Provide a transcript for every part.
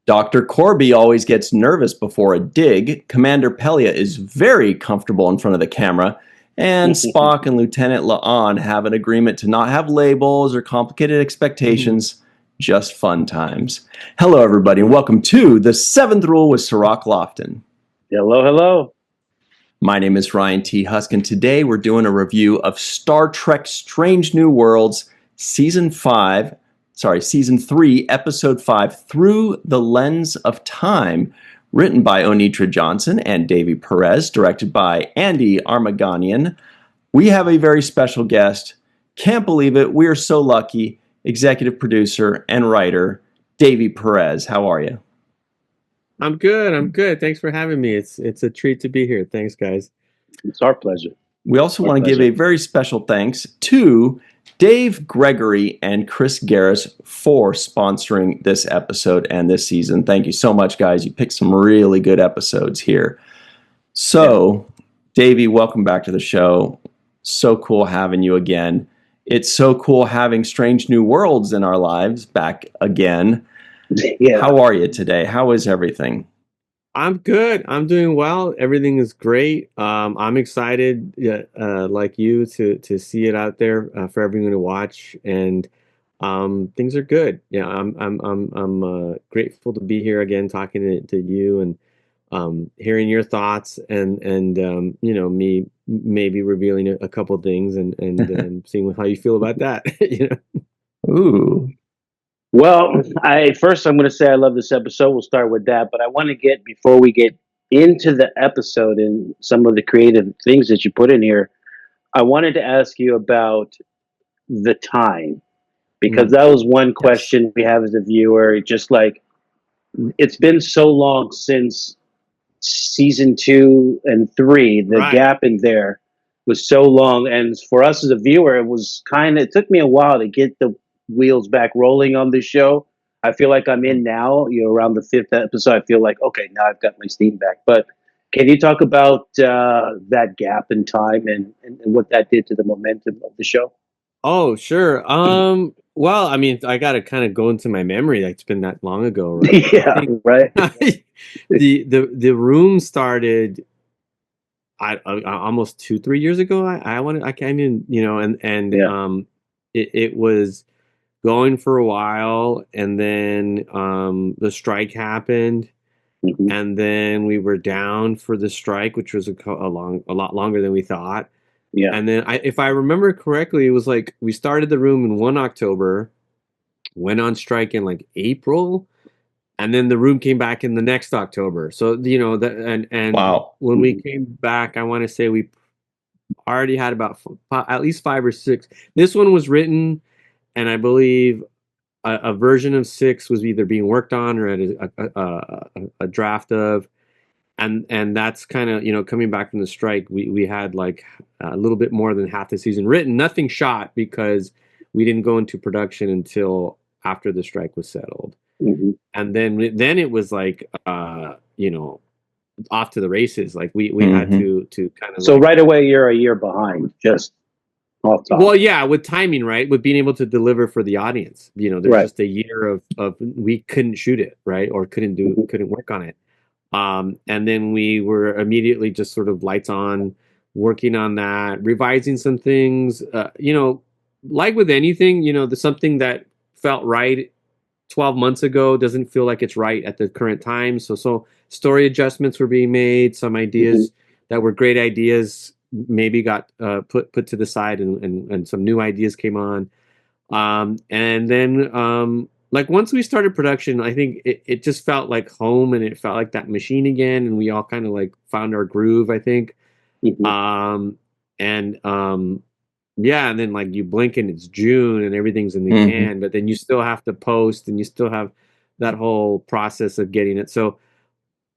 Dr. Corby always gets nervous before a dig. Commander Pelia is very comfortable in front of the camera. And Spock and Lieutenant La'an have an agreement to not have labels or complicated expectations, just fun times. Hello, everybody, and welcome to The Seventh Rule with Sirach Lofton. Hello, hello. My name is Ryan T. Huskin. Today we're doing a review of Star Trek Strange New Worlds, Season 3, Episode 5, Through the Lens of Time, written by Onitra Johnson and Davy Perez, directed by Andy Armaganian. We have a very special guest. Can't believe it. We are so lucky. Executive producer and writer, Davy Perez. How are you? I'm good. Thanks for having me. It's a treat to be here. Thanks, guys. It's our pleasure. We also want to give a very special thanks to Dave Gregory and Chris Garris for sponsoring this episode and this season. Thank you so much, guys. You picked some really good episodes here. So, Davey, welcome back to the show. So cool having you again. It's so cool having Strange New Worlds in our lives back again. Yeah. How are you today? How is everything? I'm good. I'm doing well. Everything is great. I'm excited, like you, to see it out there for everyone to watch, and things are good. Yeah, I'm grateful to be here again, talking to you and hearing your thoughts, and me maybe revealing a couple things and seeing how you feel about that. Ooh. Well, I'm going to say I love this episode. We'll start with that. But I want to before we get into the episode and some of the creative things that you put in here, I wanted to ask you about the time. Because that was one question we have as a viewer. Just like, it's been so long since season 2 and 3. The gap in there was so long. And for us as a viewer, it took me a while to get the wheels back rolling on this show. I feel like I'm in now, around the 5th episode. I feel like, okay, now I've got my steam back. But can you talk about that gap in time and what that did to the momentum of the show? Oh, sure. Well, I mean, I got to kind of go into my memory. It's been that long ago, right? Yeah, right. The room started almost 2-3 years ago. It was going for a while, and then the strike happened, and then we were down for the strike, which was a lot longer than we thought. Yeah. And then if I remember correctly, it was like we started the room in 1 October, went on strike in like April, and then the room came back in the next October. So Wow. When we came back, I want to say we already had about at least 5 or 6. This one was written, and I believe a version of 6 was either being worked on or at a draft of, and that's kind of, coming back from the strike, we had like a little bit more than half the season written, nothing shot, because we didn't go into production until after the strike was settled. And then it was like off to the races. Like we had to kind of, so right away you're a year behind, just off top. Well, yeah, with timing, right? With being able to deliver for the audience. There's just a year of we couldn't shoot it, right? Or couldn't work on it. And then we were immediately just sort of lights on, working on that, revising some things. Like with anything, there's something that felt right 12 months ago doesn't feel like it's right at the current time. So story adjustments were being made. Some ideas that were great ideas maybe got put to the side, and some new ideas came on. And then like once we started production, I think it just felt like home, and it felt like that machine again, and we all kind of like found our groove, I think. Yeah, and then like you blink and it's June and everything's in the can, but then you still have to post, and you still have that whole process of getting it. So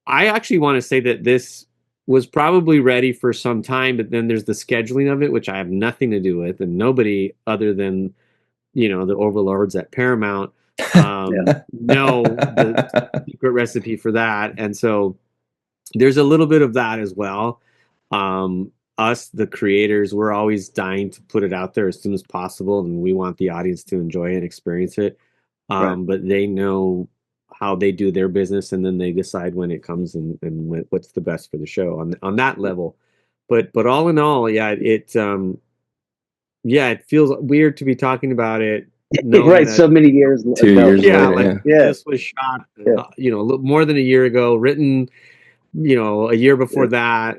I actually want to say that this was probably ready for some time, but then there's the scheduling of it, which I have nothing to do with, and nobody other than the overlords at Paramount know the secret recipe for that. And so there's a little bit of that as well. Us, the creators, we're always dying to put it out there as soon as possible, and we want the audience to enjoy it and experience it. But they know how they do their business, and then they decide when it comes and what's the best for the show on that level. But all in all, it feels weird to be talking about it, knowing Right, that so many years 2 years yeah, later, like yeah. Yeah. this was shot, Yeah. a little more than a year ago, written, a year before that,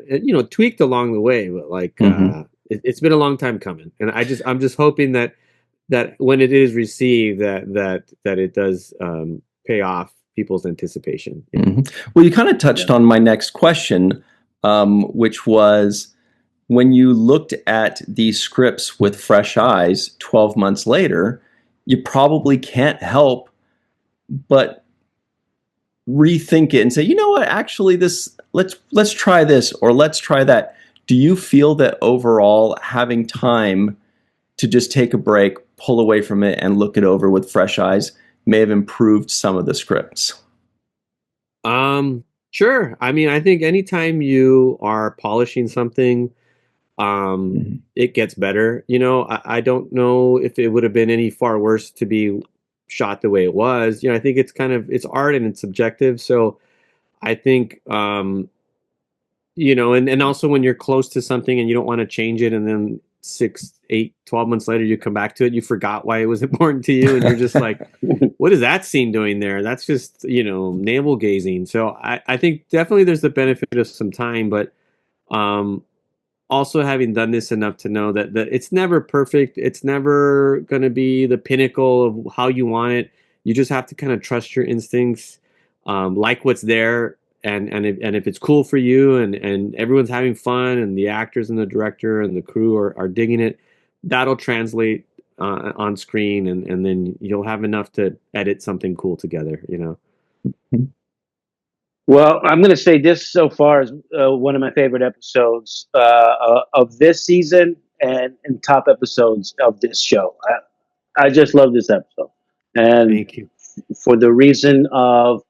tweaked along the way, but like Mhm. it's been a long time coming, and I'm just hoping that when it is received, that it does pay off people's anticipation. Well, you kind of touched on my next question, which was when you looked at these scripts with fresh eyes 12 months later, you probably can't help but rethink it and say, you know what, actually let's try this or let's try that. Do you feel that overall having time to just take a break, pull away from it and look it over with fresh eyes may have improved some of the scripts? Sure. I mean, I think anytime you are polishing something, it gets better. I don't know if it would have been any far worse to be shot the way it was. I think it's art and it's subjective. So I think, and also when you're close to something and you don't want to change it, and then 6, 8, 12 months later, you come back to it, you forgot why it was important to you. And you're just like, what is that scene doing there? That's just, navel gazing. So I think definitely there's the benefit of some time, but, also having done this enough to know that it's never perfect. It's never going to be the pinnacle of how you want it. You just have to kind of trust your instincts, like what's there. And if it's cool for you and everyone's having fun and the actors and the director and the crew are digging it, that'll translate on screen, and then you'll have enough to edit something cool together. Well, I'm going to say this so far is one of my favorite episodes of this season and top episodes of this show. I just love this episode. And Thank you. for the reason of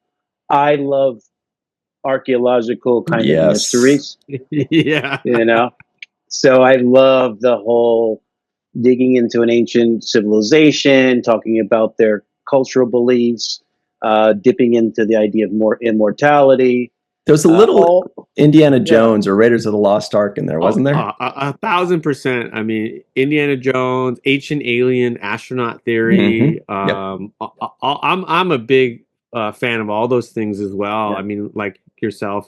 I love archaeological kind of Yes. mysteries, Yeah. So I love the whole digging into an ancient civilization, talking about their cultural beliefs, dipping into the idea of more immortality. There was a little All Indiana yeah, Jones or Raiders of the Lost Ark in there, Oh, wasn't there? 1,000%. I mean, Indiana Jones, Ancient Alien, Astronaut Theory. Yep. I'm a big fan of all those things as well. yeah, I mean, like yourself,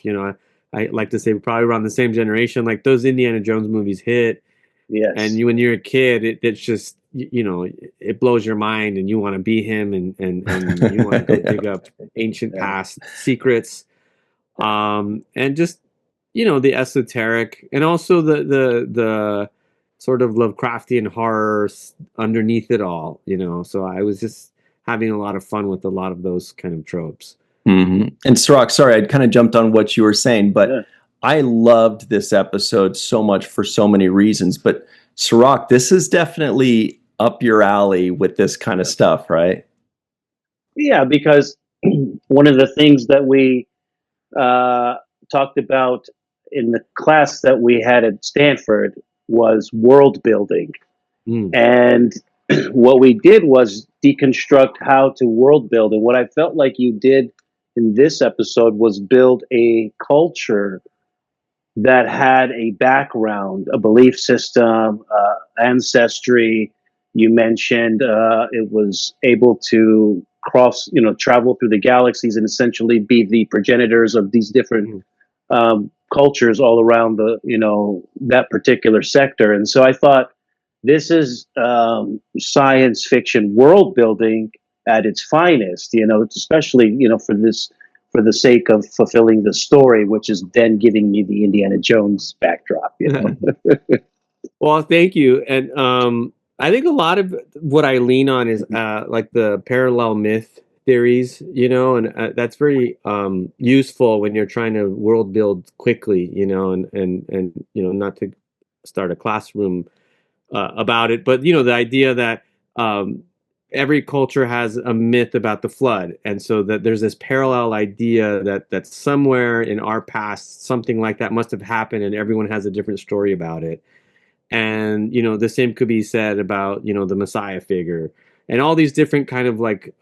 I like to say we're probably around the same generation. Like those Indiana Jones movies hit, and yes, when you're a kid, it's just it blows your mind, and you want to be him, and you want to go dig up ancient yeah. past secrets, and just the esoteric, and also the sort of Lovecraftian horror underneath it all. So I was just having a lot of fun with a lot of those kind of tropes. And Sirach, sorry, I kind of jumped on what you were saying, but Yeah. I loved this episode so much for so many reasons. But Sirach, this is definitely up your alley with this kind of stuff, right? Yeah, because one of the things that we talked about in the class that we had at Stanford was world building. Mm. And what we did was deconstruct how to world build. And what I felt like you did in this episode was build a culture that had a background, a belief system, ancestry. You mentioned it was able to travel through the galaxies and essentially be the progenitors of these different cultures all around that particular sector. And so I thought this is science fiction world building at its finest. Especially for the sake of fulfilling the story, which is then giving me the Indiana Jones backdrop. Well, thank you. And I think a lot of what I lean on is like the parallel myth theories, and that's very useful when you're trying to world build quickly, and not to start a classroom about it, but the idea that every culture has a myth about the flood, and so that there's this parallel idea that somewhere in our past something like that must have happened, and everyone has a different story about it. And the same could be said about the Messiah figure, and all these different kind of like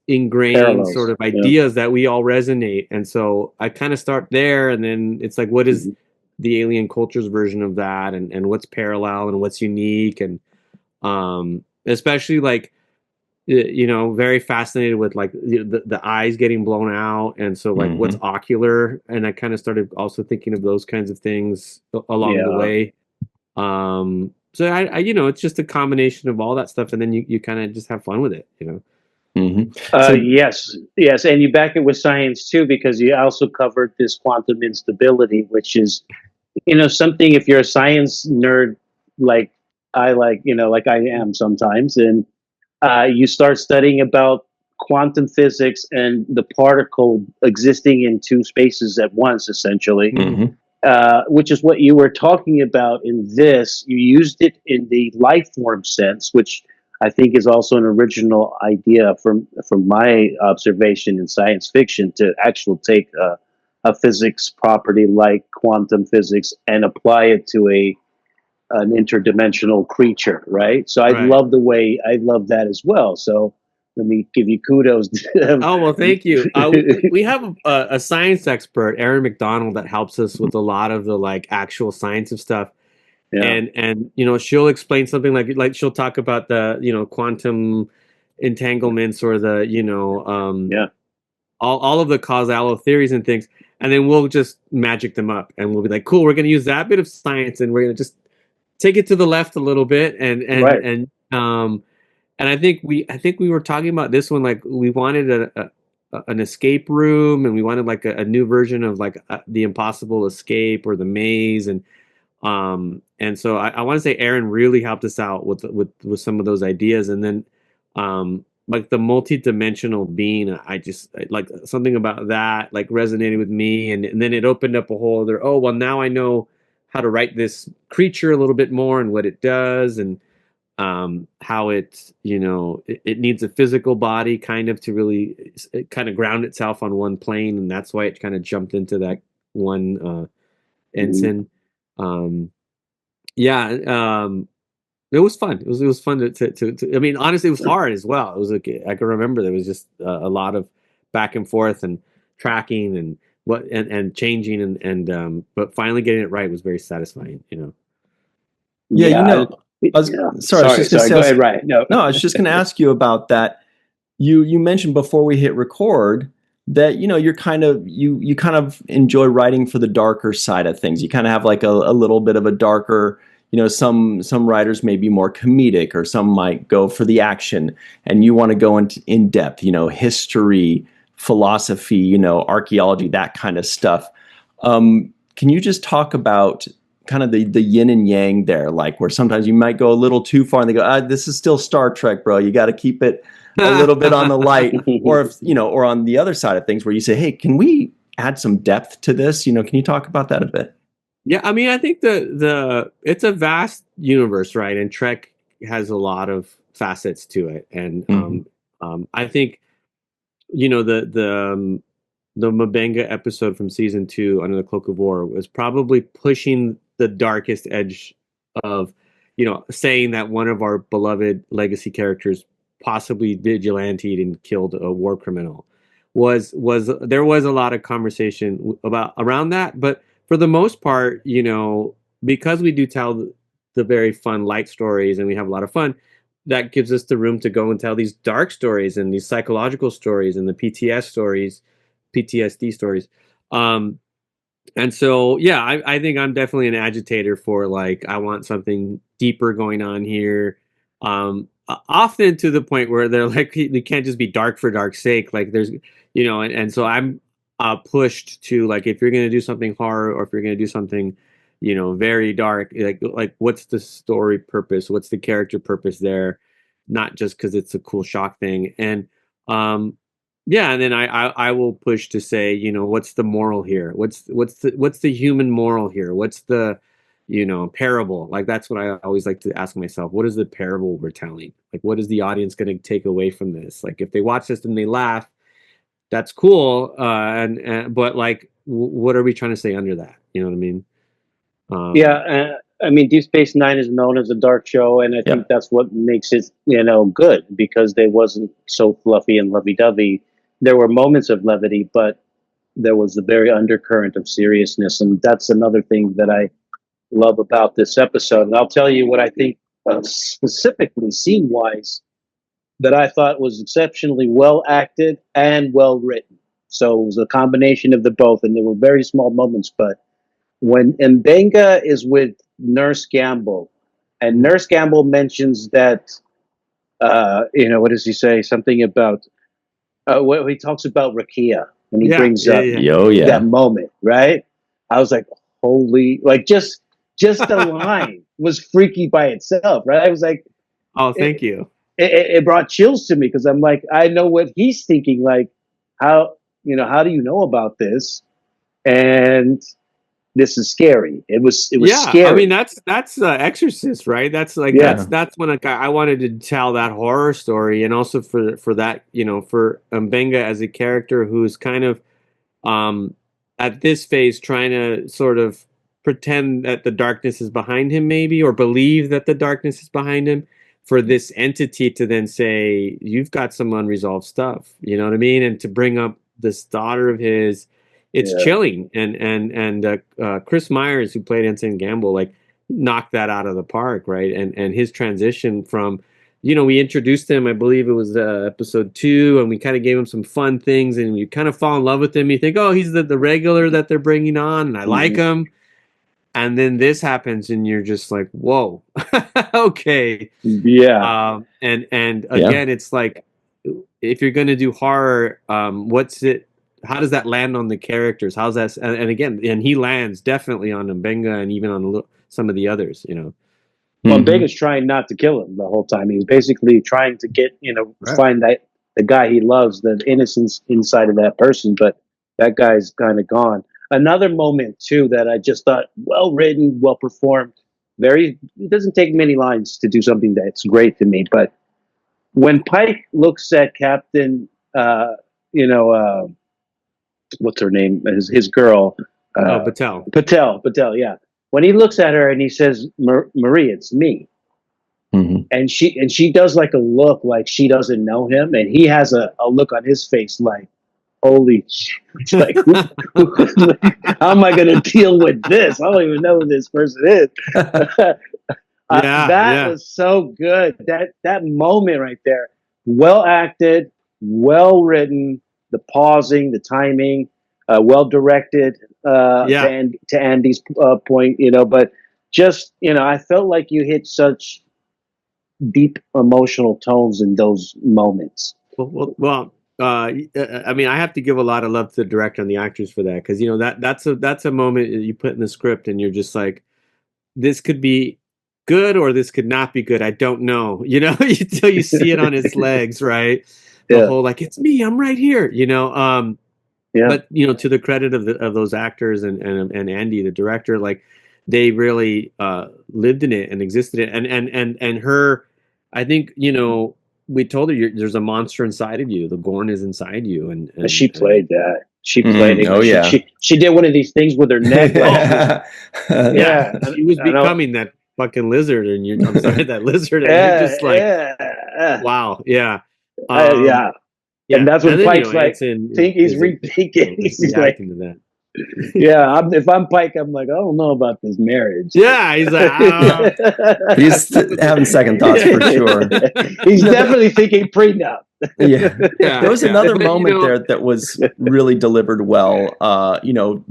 ingrained Parallels, sort of yeah. ideas that we all resonate. And so I kind of start there, and then it's like, what is the alien culture's version of that, and what's parallel and what's unique, and especially like, you know, very fascinated with like the eyes getting blown out, and so like what's ocular, and I kind of started also thinking of those kinds of things along the way. So I you know, it's just a combination of all that stuff, and then you kind of just have fun with it, you know. So yes, and you back it with science too, because you also covered this quantum instability, which is, you know, something, if you're a science nerd like like I am sometimes, and you start studying about quantum physics and the particle existing in two spaces at once, essentially, which is what you were talking about in this. You used it in the life form sense, which I think is also an original idea from my observation in science fiction, to actually take a physics property like quantum physics and apply it to an interdimensional creature, right? So I love that as well. So let me give you kudos. Oh, well, thank you. We have a science expert, Erin McDonald, that helps us with a lot of the like actual science of stuff. Yeah. And you know, she'll explain something like she'll talk about the, you know, quantum entanglements, or the, you know, all of the causal theories and things, and then we'll just magic them up, and we'll be like, cool, we're going to use that bit of science, and we're going to just take it to the left a little bit, and I think we were talking about this one, like we wanted an escape room, and we wanted like a new version of like the impossible escape, or the maze, and so I want to say Aaron really helped us out with some of those ideas, and then like the multi-dimensional being, I just like something about that like resonated with me, and then it opened up a whole other, oh well, now I know how to write this creature a little bit more, and what it does, and how it, you know, it needs a physical body kind of to really kind of ground itself on one plane, and that's why it kind of jumped into that one ensign. Yeah, it was fun. It was fun to I mean, honestly, it was hard as well. It was like, I can remember there was just a lot of back and forth and tracking and and changing, and but finally getting it right was very satisfying, you know. Yeah, you know, sorry, I was just going to say, go ahead. Right. No, I was just going to ask you about that. You mentioned before we hit record that, you know, you're kind of you kind of enjoy writing for the darker side of things. You kind of have like a little bit of a darker, you know, some writers may be more comedic, or some might go for the action, and you want to go in depth, you know, history, philosophy, you know, archaeology, that kind of stuff. Can you just talk about kind of the yin and yang there, like where sometimes you might go a little too far and they go, this is still Star Trek, bro, you got to keep it a little bit on the light, or if, you know, or on the other side of things where you say, hey, can we add some depth to this? You know, can you talk about that a bit? Yeah, I mean, I think the it's a vast universe, right? And Trek has a lot of facets to it, and I think, you know, the Mabenga episode from season 2, Under the Cloak of War, was probably pushing the darkest edge of, you know, saying that one of our beloved legacy characters possibly vigilanted and killed a war criminal. Was There was a lot of conversation about around that, but for the most part, you know, because we do tell the very fun light stories and we have a lot of fun, that gives us the room to go and tell these dark stories and these psychological stories and the PTSD stories. And so, yeah, I think I'm definitely an agitator for, like, I want something deeper going on here. Often to the point where they're like, they can't just be dark for dark's sake. Like, there's, you know, and so I'm pushed to, like, if you're going to do something horror, or if you're going to do something, you know, very dark, like what's the story purpose? What's the character purpose there? Not just because it's a cool shock thing. And, yeah, and then I will push to say, you know, what's the moral here? What's the human moral here? What's the, you know, parable? Like, that's what I always like to ask myself. What is the parable we're telling? Like, what is the audience going to take away from this? Like, if they watch this and they laugh, that's cool. But like, what are we trying to say under that? You know what I mean? Yeah, I mean, Deep Space Nine is known as a dark show, and I think that's what makes it, good, because they wasn't so fluffy and lovey-dovey. There were moments of levity, but there was a very undercurrent of seriousness, and that's another thing that I love about this episode. And I'll tell you what I think, specifically scene-wise, that I thought was exceptionally well acted and well written. So it was a combination of the both, and there were very small moments, but when Mbenga is with Nurse Gamble, and Nurse Gamble mentions that, what does he say? Something about, he talks about Rakia, and he brings up that moment, right? I was like, holy, like just the line was freaky by itself, right? I was like, oh, thank you. It brought chills to me, because I'm like, I know what he's thinking. Like, how do you know about this? And this is scary. It was scary. I mean, that's Exorcist, right? That's like that's when I wanted to tell that horror story, and also for that, for Mbenga as a character who's kind of at this phase trying to sort of pretend that the darkness is behind him, maybe, or believe that the darkness is behind him, for this entity to then say, you've got some unresolved stuff, you know what I mean? And to bring up this daughter of his, it's chilling. And Chris Myers, who played Ensign Gamble, like knocked that out of the park, right? And his transition from, we introduced him, I believe it was episode 2, and we kind of gave him some fun things, and you kind of fall in love with him. You think, oh, he's the regular that they're bringing on, and I like him. And then this happens, and you're just like, whoa, okay. Yeah. And again, it's like, if you're going to do horror, what's it? How does that land on the characters? How's that? And again, and he lands definitely on Mbenga and even on some of the others, Well, Mbenga's trying not to kill him the whole time. He's basically trying to get, find that the guy he loves, the innocence inside of that person. But that guy's kind of gone. Another moment too that I just thought well written, well performed. It doesn't take many lines to do something that's great to me. But when Pike looks at Captain, what's her name? His girl. Patel. Patel. Yeah. When he looks at her and he says, "Marie, it's me," and she does like a look like she doesn't know him, and he has a look on his face like, holy shit. Like, how am I going to deal with this? I don't even know who this person is. That was so good. That moment right there, well acted, well written, the pausing, the timing, well directed. To Andy's point, but just I felt like you hit such deep emotional tones in those moments. Well. I mean, I have to give a lot of love to the director and the actors for that, because that's a moment you put in the script, and you're just like, this could be good or this could not be good. I don't know, until you see it on his legs, right? The whole like, it's me, I'm right here, But to the credit of those actors and Andy, the director, like they really lived in it and existed in it, and her, I think we told her there's a monster inside of you. The Gorn is inside you, and she played that. She played it. Oh yeah. She did one of these things with her neck. She was becoming that fucking lizard, and I'm sorry, that lizard, and you're just like, wow, yeah. And that's when Pike's like, he's rethinking. He's like, into that. If I'm Pike, I'm like, I don't know about this marriage. Yeah, he's like, he's having second thoughts for sure. He's definitely thinking prenup. There was another moment there that was really delivered well.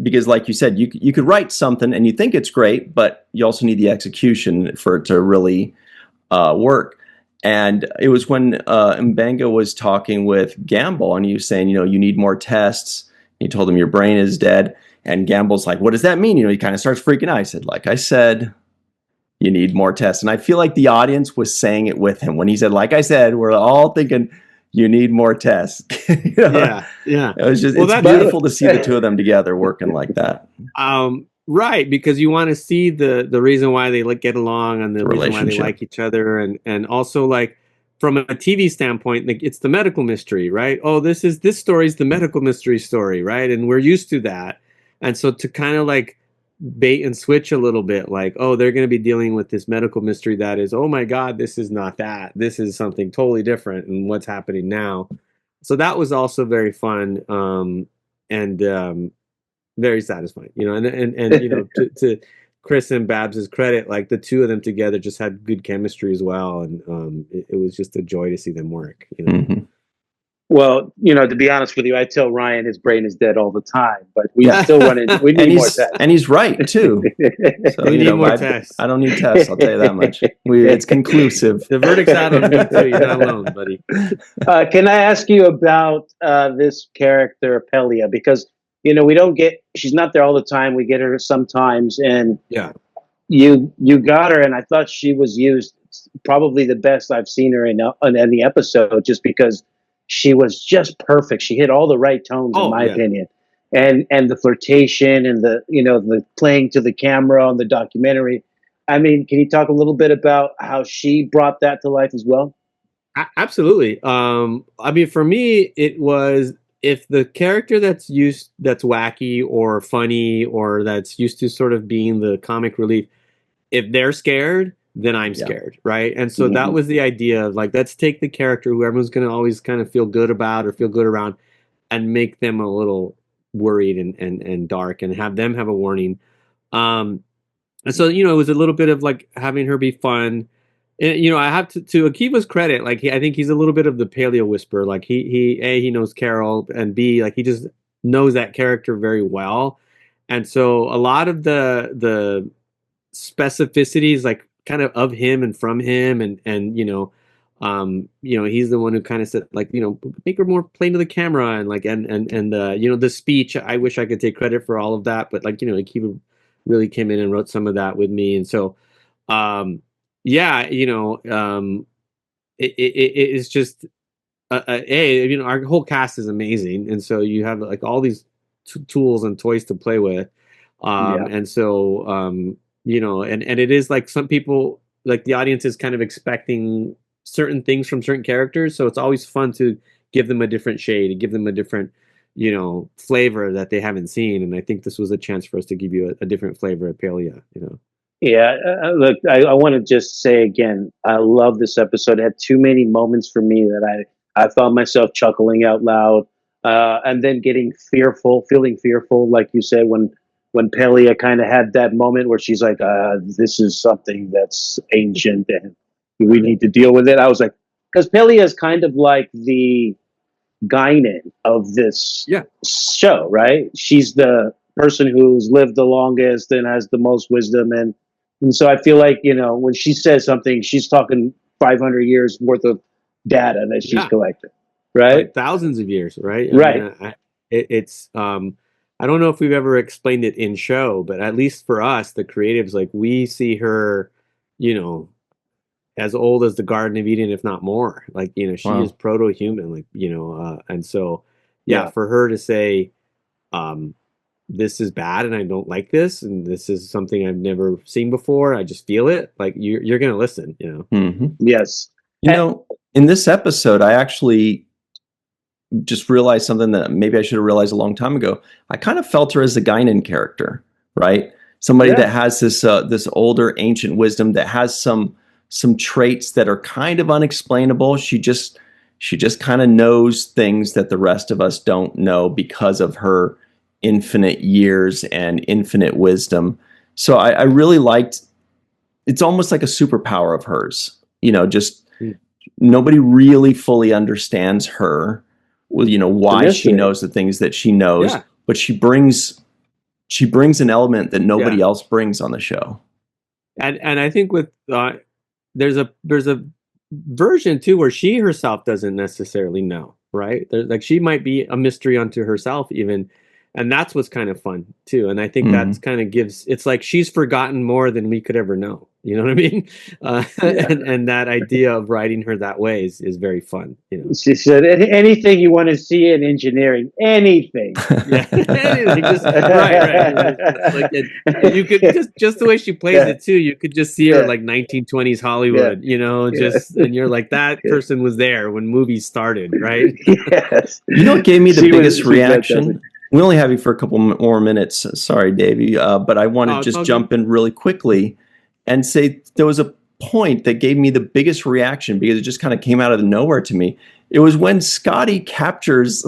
Because like you said, you could write something and you think it's great, but you also need the execution for it to really work. And it was when Mbenga was talking with Gamble, and he was saying, you need more tests. He told him your brain is dead. And Gamble's like, what does that mean? He kind of starts freaking out. I said, like I said, you need more tests. And I feel like the audience was saying it with him. When he said, like I said, we're all thinking, you need more tests. Yeah. It was just, it's beautiful to see the two of them together working like that. Right, because you want to see the reason why they get along, and the reason why they like each other, and also like from a TV standpoint, like it's the medical mystery, right? Oh, this story is the medical mystery story, right? And we're used to that, and so to kind of like bait and switch a little bit, like, oh, they're going to be dealing with this medical mystery that is, oh my God, this is not that. This is something totally different, and what's happening now. So that was also very fun, and very satisfying, and to Chris and Babs's credit, like the two of them together just had good chemistry as well, and it was just a joy to see them work. Mm-hmm. Well, to be honest with you, I tell Ryan his brain is dead all the time, but we still run into. We need more tests, and he's right too. So we need more tests. I don't need tests. I'll tell you that much. It's conclusive. The verdict's out on me too. You're not alone, buddy. Can I ask you about this character Pelia? Because we don't get. She's not there all the time. We get her sometimes, and you got her, and I thought she was used probably the best I've seen her in any episode, just because she was just perfect. She hit all the right tones, in my opinion, and the flirtation and the playing to the camera on the documentary. I mean, can you talk a little bit about how she brought that to life as well? Absolutely. I mean, for me, it was, if the character that's wacky or funny, or that's used to sort of being the comic relief, if they're scared, then I'm scared, right? And so that was the idea of, like, let's take the character who everyone's going to always kind of feel good about or feel good around, and make them a little worried and dark, and have them have a warning. And so, it was a little bit of like having her be fun. And, I have to Akiva's credit, like, I think he's a little bit of the paleo whisperer. Like, he knows Carol, and B, like, he just knows that character very well. And so a lot of the specificities, like, kind of him and from him, and he's the one who kind of said, like, make her more plain to the camera, and like, and the speech, I wish I could take credit for all of that, but, like, Akiva really came in and wrote some of that with me. And so it is just our whole cast is amazing, and so you have, like, all these tools and toys to play with, and so and it is like, some people, like, the audience is kind of expecting certain things from certain characters, so it's always fun to give them a different shade, to give them a different flavor that they haven't seen. And I think this was a chance for us to give you a different flavor of Pelia. Yeah, look, I want to just say again, I love this episode. It had too many moments for me that I found myself chuckling out loud, and then feeling fearful, like you said, when Pelia kind of had that moment where she's like, this is something that's ancient and we need to deal with it. I was like, because Pelia is kind of like the Guinan of this show, right? She's the person who's lived the longest and has the most wisdom, and so I feel like, when she says something, she's talking 500 years worth of data that she's collected, right? Like thousands of years, right? Right. I mean, I don't know if we've ever explained it in show, but at least for us, the creatives, like, we see her, as old as the Garden of Eden, if not more. Like, she is proto-human, like, and so, for her to say, this is bad and I don't like this, and this is something I've never seen before, I just feel it, like, you're going to listen, Mm-hmm. Yes. In this episode, I actually just realized something that maybe I should have realized a long time ago. I kind of felt her as a Guinan character, right? Somebody that has this older ancient wisdom, that has some traits that are kind of unexplainable. She just kind of knows things that the rest of us don't know because of her infinite years and infinite wisdom. So I really liked, it's almost like a superpower of hers, just nobody really fully understands her. Well, why she knows the things that she knows, but she brings an element that nobody else brings on the show. And I think with there's a version too where she herself doesn't necessarily know, right? Like, she might be a mystery unto herself even, and that's what's kind of fun too. And I think that's kind of it's like she's forgotten more than we could ever know. You know what I mean? And that idea of writing her that way is very fun. She said, anything you want to see in engineering, anything. Anything, right. Like, you could just the way she plays it too. You could just see her like 1920s Hollywood, and you're like, that person was there when movies started, right? Yes. What gave me the biggest reaction We only have you for a couple more minutes. Sorry, Davey, but I want to just jump in really quickly and say there was a point that gave me the biggest reaction because it just kind of came out of nowhere to me. It was when Scotty captures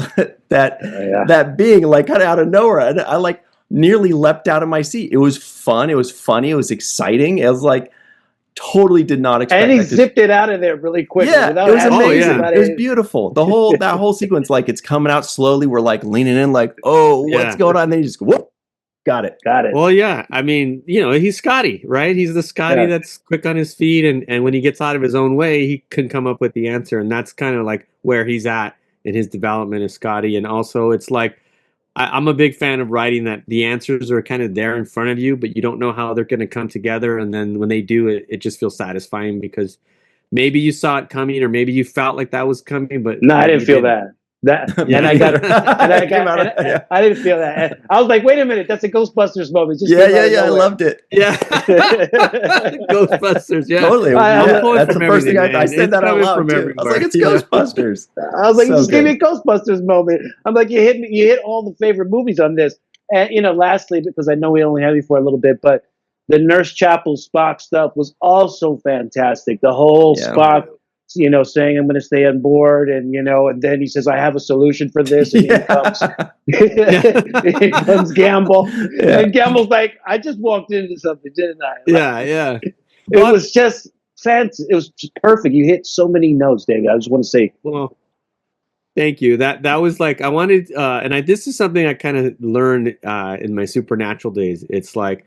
that being like kind of out of nowhere. I like nearly leapt out of my seat. It was fun. It was funny. It was exciting. It was like totally did not expect. And he zipped it out of there really quick. Yeah, it was amazing. Yeah. It was beautiful. That whole sequence, like it's coming out slowly. We're like leaning in, like, oh, what's going on? And then you just whoop, got it. Well, yeah. I mean, he's Scotty, right? He's the Scotty that's quick on his feet, and when he gets out of his own way, he can come up with the answer, and that's kind of like where he's at in his development as Scotty. And also, it's like I'm a big fan of writing that the answers are kind of there in front of you, but you don't know how they're going to come together, and then when they do, it just feels satisfying because maybe you saw it coming, or maybe you felt like that was coming, but no, I didn't feel that. I didn't feel that. I was like, wait a minute, that's a Ghostbusters moment. I loved it. Yeah, Ghostbusters. Yeah, totally. That's the first thing I said that out loud too. I was like, it's Ghostbusters. I was like, just give me a Ghostbusters moment. I'm like, you hit all the favorite movies on this. And lastly, because I know we only have you for a little bit, but the Nurse Chapel Spock stuff was also fantastic. The whole Spock, saying I'm going to stay on board, and and then he says I have a solution for this, and here comes Gamble, and Gamble's like, I just walked into something, didn't I? It was just fancy. It was just perfect. You hit so many notes, David. I just want to say, well, thank you. That was like I wanted, this is something I kind of learned in my Supernatural days. It's like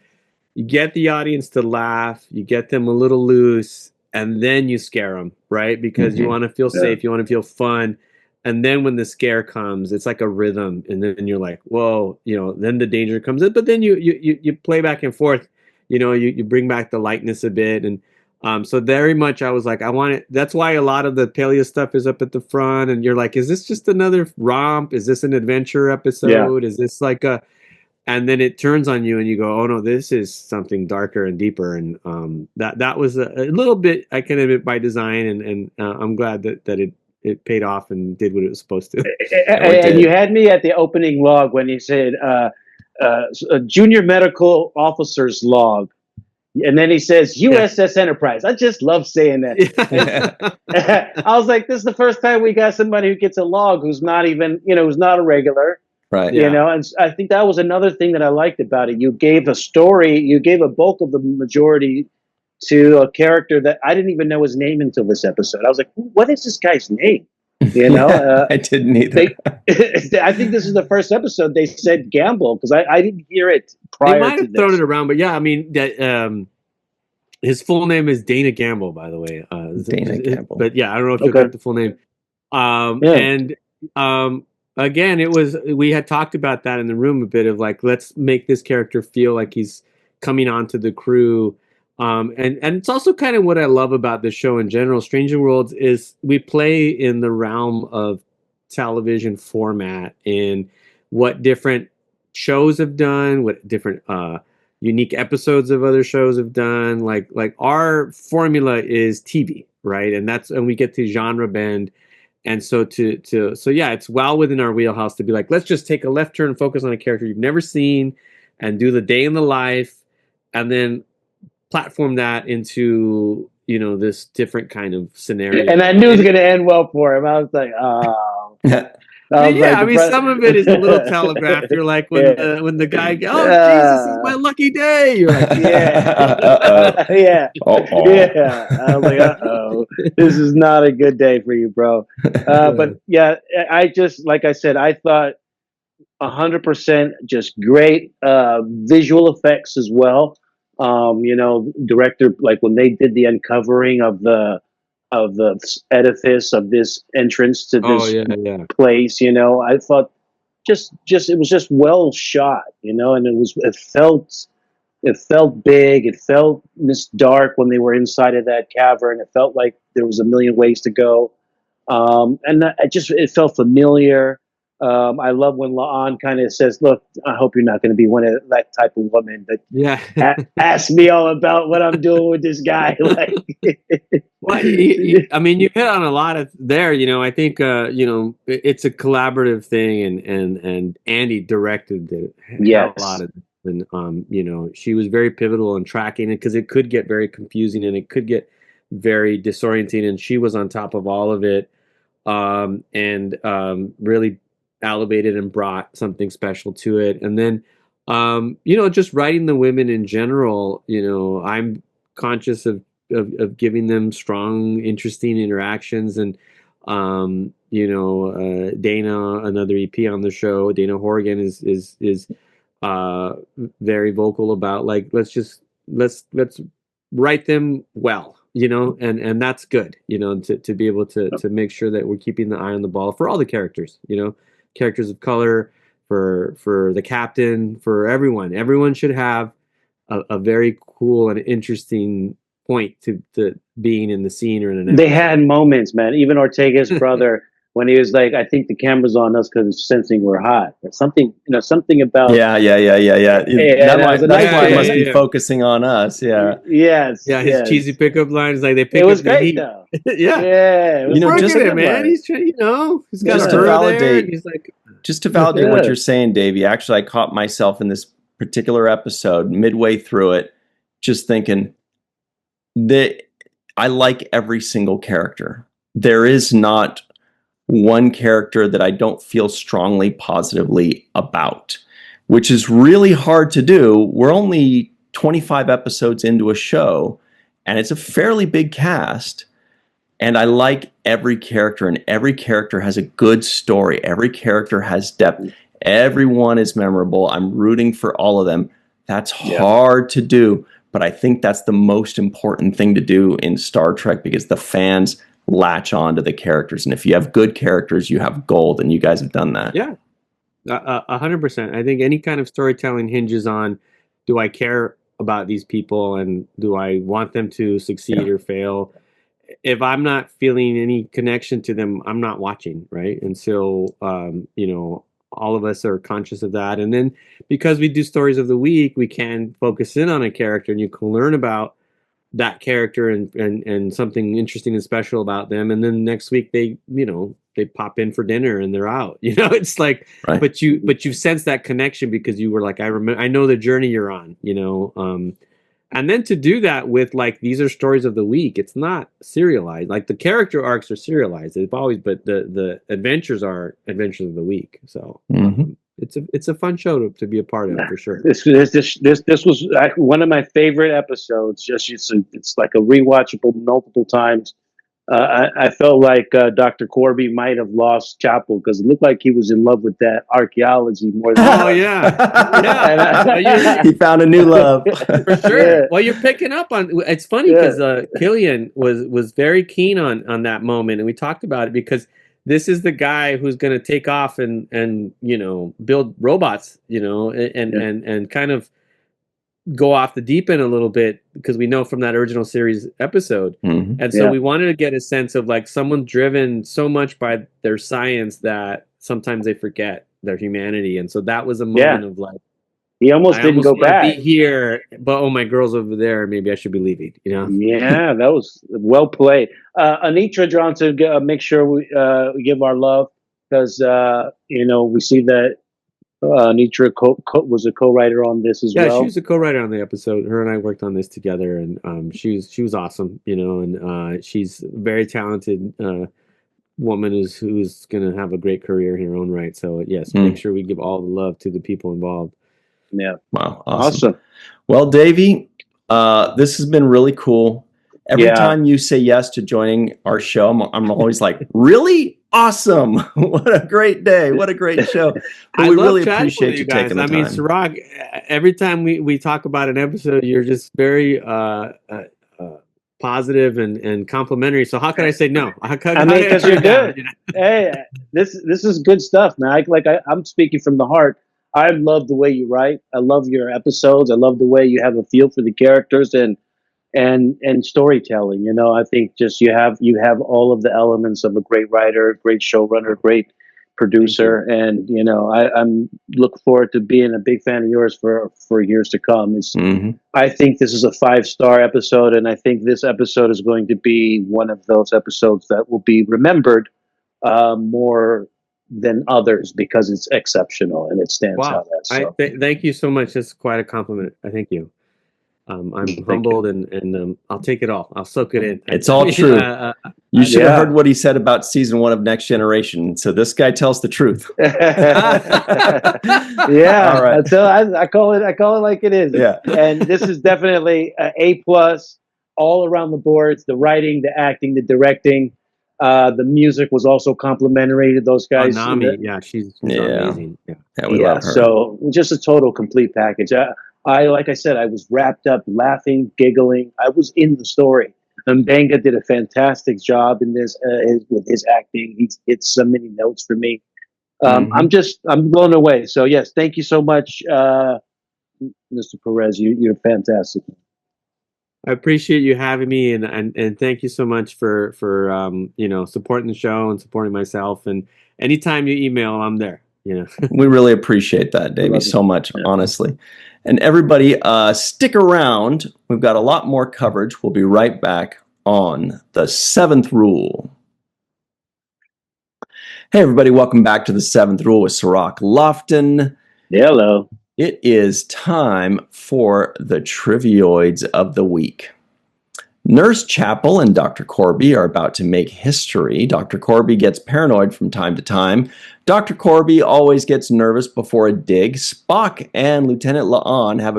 you get the audience to laugh, you get them a little loose, and then you scare them, right? Because you want to feel safe, you want to feel fun. And then when the scare comes, it's like a rhythm. And then you're like, whoa, then the danger comes in. But then you play back and forth, you bring back the lightness a bit. And so very much I was like, I want it. That's why a lot of the paleo stuff is up at the front. And you're like, is this just another romp? Is this an adventure episode? Yeah. Is this like and then it turns on you and you go, oh no, this is something darker and deeper. And that was a little bit, I can admit, by design, and I'm glad that it paid off and did what it was supposed to. And you had me at the opening log when you said a junior medical officer's log. And then he says USS Enterprise. I just love saying that. I was like, this is the first time we got somebody who gets a log who's not even, who's not a regular. Right. And I think that was another thing that I liked about it. You gave a story, you gave a bulk of the majority to a character that I didn't even know his name until this episode. I was like, what is this guy's name? I didn't either. I think this is the first episode they said Gamble, because I didn't hear it prior to this. They might have thrown it around, but yeah, I mean, that his full name is Dana Gamble, by the way. Dana Gamble. But yeah, I don't know if you got the full name. Again, we had talked about that in the room a bit of like, let's make this character feel like he's coming onto the crew. And it's also kind of what I love about the show in general. Stranger Worlds is we play in the realm of television format and what different shows have done, what different unique episodes of other shows have done. Like our formula is TV, right? And we get to genre bend. And so it's well within our wheelhouse to be like, let's just take a left turn, focus on a character you've never seen, and do the day in the life, and then platform that into this different kind of scenario. And I knew it was going to end well for him. I was like, oh. I mean, some of it is a little telegraphed. You're like, when the guy goes, oh, Jesus, it's my lucky day. You're like, yeah. I was like, uh-oh, this is not a good day for you, bro. But yeah, I just, like I said, I thought 100% just great visual effects as well. Director, like when they did the uncovering of the edifice of this entrance to this place, I thought just it was just well shot, and it felt big, it felt this dark when they were inside of that cavern. It felt like there was a million ways to go, and it felt familiar. I love when La'an kind of says, "Look, I hope you're not going to be one of that type of woman that ask me all about what I'm doing with this guy." Like, well, I mean, you hit on a lot of there. I think it's a collaborative thing, and Andy directed the hell yes, out of it. And she was very pivotal in tracking it because it could get very confusing and it could get very disorienting, and she was on top of all of it, and really elevated and brought something special to it. And then just writing the women in general, I'm conscious of giving them strong, interesting interactions. And Dana, another EP on the show, Dana Horgan is very vocal about, like, let's write them well, and that's good, to be able to make sure that we're keeping the eye on the ball for all the characters, characters of color, for the captain, for everyone. Everyone should have a very cool and interesting point to being in the scene or in an episode. They had moments, man. Even Ortega's brother, when he was like, "I think the camera's on us because it's sensing we're hot," or something. Something about yeah. That line must be focusing on us. Yeah. Yes. His cheesy pickup lines, like they pick it was up the great heat. though. Yeah. It was just it, man. He's trying, he's got to validate. There, and he's like, just to validate what you're saying, Davey. Actually, I caught myself in this particular episode midway through it, just thinking that I like every single character. There is not one character that I don't feel strongly positively about, which is really hard to do. We're only 25 episodes into a show, and it's a fairly big cast. And I like every character, and every character has a good story. Every character has depth. Everyone is memorable. I'm rooting for all of them. That's hard to do, but I think that's the most important thing to do in Star Trek, because the fans latch on to the characters. And if you have good characters, you have gold, and you guys have done that. Yeah, 100%. I think any kind of storytelling hinges on, do I care about these people, and do I want them to succeed or fail? If I'm not feeling any connection to them, I'm not watching, right? And so, all of us are conscious of that. And then because we do stories of the week, we can focus in on a character, and you can learn about that character and something interesting and special about them. And then next week they pop in for dinner and they're out. It's like, right. but you sense that connection because you were like, I know the journey you're on, and then to do that with, like, these are stories of the week. It's not serialized. Like, the character arcs are serialized. It's always, but the adventures are adventures of the week. So it's a fun show to be a part of, for sure. This was one of my favorite episodes. It's like a rewatchable multiple times. I felt like Dr. Corby might have lost Chapel because it looked like he was in love with that archaeology more than. Oh yeah, he found a new love for sure. Yeah. Well, you're picking up on. It's funny because Killian was very keen on that moment, and we talked about it because this is the guy who's going to take off and build robots, and kind of go off the deep end a little bit, because we know from that original series episode. And so we wanted to get a sense of, like, someone driven so much by their science that sometimes they forget their humanity. And so that was a moment of, like, he almost didn't go back. Be here, but my girl's over there. Maybe I should be leaving. Yeah, that was well played. Anitra drawn to make sure we give our love, because we see that Anitra was a co-writer on this as well. Yeah, she was a co-writer on the episode. Her and I worked on this together, and she was awesome. And she's a very talented woman who's going to have a great career in her own right. So yes, make sure we give all the love to the people involved. Yeah. Wow. Awesome. Well, Davey, this has been really cool. Every time you say yes to joining our show, I'm always like, really? Awesome. What a great day. What a great show. But we really appreciate you taking the time. I mean, Sirag, every time we talk about an episode, you're just very positive and complimentary. So how can I say no? Because you're good. Hey, this is good stuff, man. I'm speaking from the heart. I love the way you write. I love your episodes. I love the way you have a feel for the characters and storytelling. I think just you have all of the elements of a great writer, great showrunner, great producer, and I'm look forward to being a big fan of yours for years to come. I think this is a 5-star episode, and I think this episode is going to be one of those episodes that will be remembered more than others because it's exceptional and it stands out as. So. Thank you so much. That's quite a compliment. I thank you. I'm humbled and I'll take it all. I'll soak it in. It's all true. You should have heard what he said about season 1 of Next Generation. So this guy tells the truth. Yeah. All right. So I call it like it is. Yeah. And this is definitely A+ all around the boards. The writing, the acting, the directing. The music was also complimentary to those guys. Nami, she's amazing. We love her. So just a total complete package. Like I said, I was wrapped up, laughing, giggling. I was in the story. And Benga did a fantastic job in this with his acting. He hit so many notes for me. I'm blown away. So yes, thank you so much, Mr. Perez. You're fantastic. I appreciate you having me, and thank you so much for supporting the show and supporting myself. And anytime you email, I'm there. We really appreciate that, Davey, so much, honestly. And everybody, stick around. We've got a lot more coverage. We'll be right back on the 7th Rule. Hey, everybody, welcome back to the 7th Rule with Sirach Lofton. Hello. It is time for the Trivioids of the week. Nurse Chapel and Dr. Corby are about to make history. Dr. Corby gets paranoid from time to time. Dr. Corby always gets nervous before a dig. Spock and Lieutenant La'an have